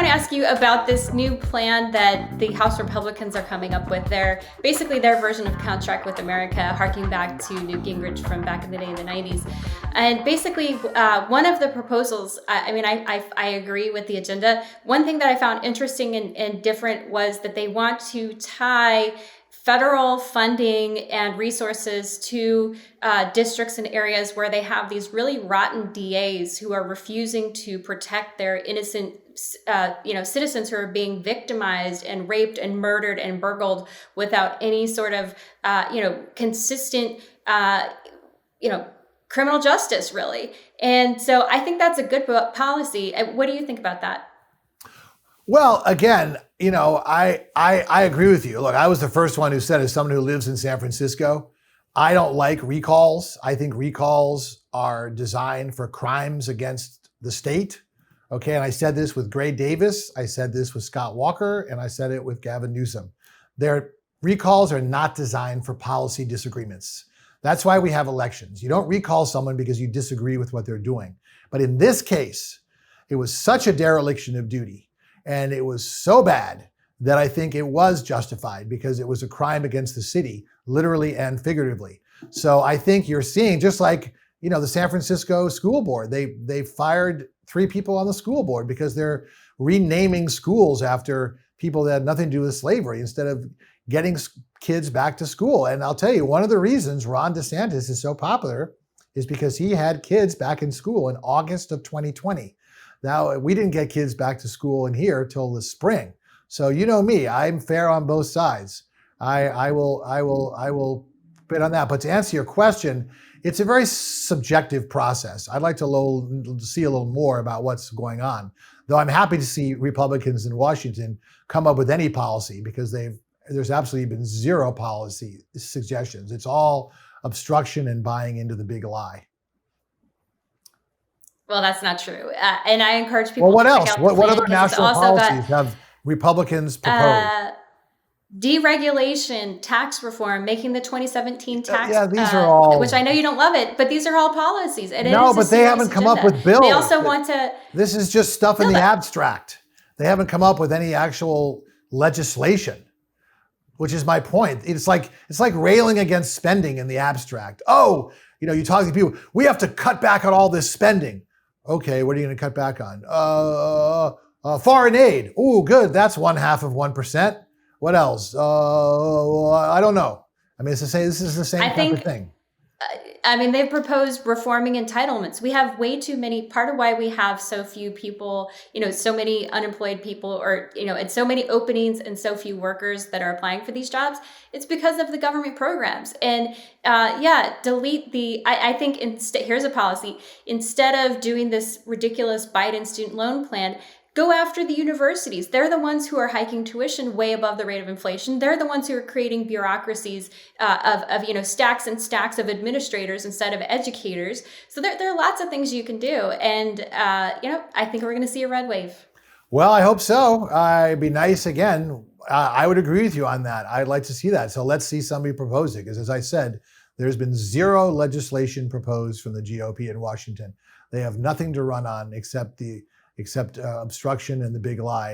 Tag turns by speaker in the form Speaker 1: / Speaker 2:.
Speaker 1: to ask you about this new plan that the House Republicans are coming up with. Basically their version of Contract with America, harking back to Newt Gingrich from back in the day in the 90s. And basically, one of the proposals, I agree with the agenda. One thing that I found interesting and different was that they want to tie federal funding and resources to districts and areas where they have these really rotten DAs who are refusing to protect their innocent citizens who are being victimized and raped and murdered and burgled without any sort of consistent criminal justice, really. And so I think that's a good policy. What do you think about that?
Speaker 2: Well, again, I agree with you. Look, I was the first one who said, as someone who lives in San Francisco, I don't like recalls. I think recalls are designed for crimes against the state. Okay, and I said this with Gray Davis, I said this with Scott Walker, and I said it with Gavin Newsom. Their recalls are not designed for policy disagreements. That's why we have elections. You don't recall someone because you disagree with what they're doing. But in this case, it was such a dereliction of duty. And it was so bad that I think it was justified because it was a crime against the city, literally and figuratively. So I think you're seeing, just like, the San Francisco school board, they fired 3 people on the school board because they're renaming schools after people that had nothing to do with slavery instead of getting kids back to school. And I'll tell you, one of the reasons Ron DeSantis is so popular is because he had kids back in school in August of 2020. Now, we didn't get kids back to school in here till the spring. So you know me, I'm fair on both sides. I will bid on that. But to answer your question, it's a very subjective process. I'd like to see a little more about what's going on. Though I'm happy to see Republicans in Washington come up with any policy because there's absolutely been zero policy suggestions. It's all obstruction and buying into the big lie.
Speaker 1: Well, that's not true. And I encourage people
Speaker 2: to check
Speaker 1: out the plan.
Speaker 2: What other national policies have Republicans proposed?
Speaker 1: Deregulation, tax reform, making the 2017 tax.
Speaker 2: Yeah, these are all.
Speaker 1: Which I know you don't love it, but these are all policies. And
Speaker 2: no, but they haven't come up with bills.
Speaker 1: They also want to.
Speaker 2: This is just stuff in the abstract. They haven't come up with any actual legislation, which is my point. It's like railing against spending in the abstract. Oh, you talk to people, we have to cut back on all this spending. Okay, what are you going to cut back on? Foreign aid. Oh, good. That's 0.5%. What else? I don't know. I mean, this is the same type of thing.
Speaker 1: They've proposed reforming entitlements. We have way too many. Part of why we have so few people, so many unemployed people, and so many openings and so few workers that are applying for these jobs, it's because of the government programs. And delete the, I think here's a policy. Instead of doing this ridiculous Biden student loan plan, go after the universities. They're the ones who are hiking tuition way above the rate of inflation. They're the ones who are creating bureaucracies of stacks and stacks of administrators instead of educators. So there are lots of things you can do. And, I think we're going to see a red wave.
Speaker 2: Well, I hope so. It'd be nice again. I would agree with you on that. I'd like to see that. So let's see somebody propose it. Because as I said, there's been zero legislation proposed from the GOP in Washington. They have nothing to run on except obstruction and the big lie.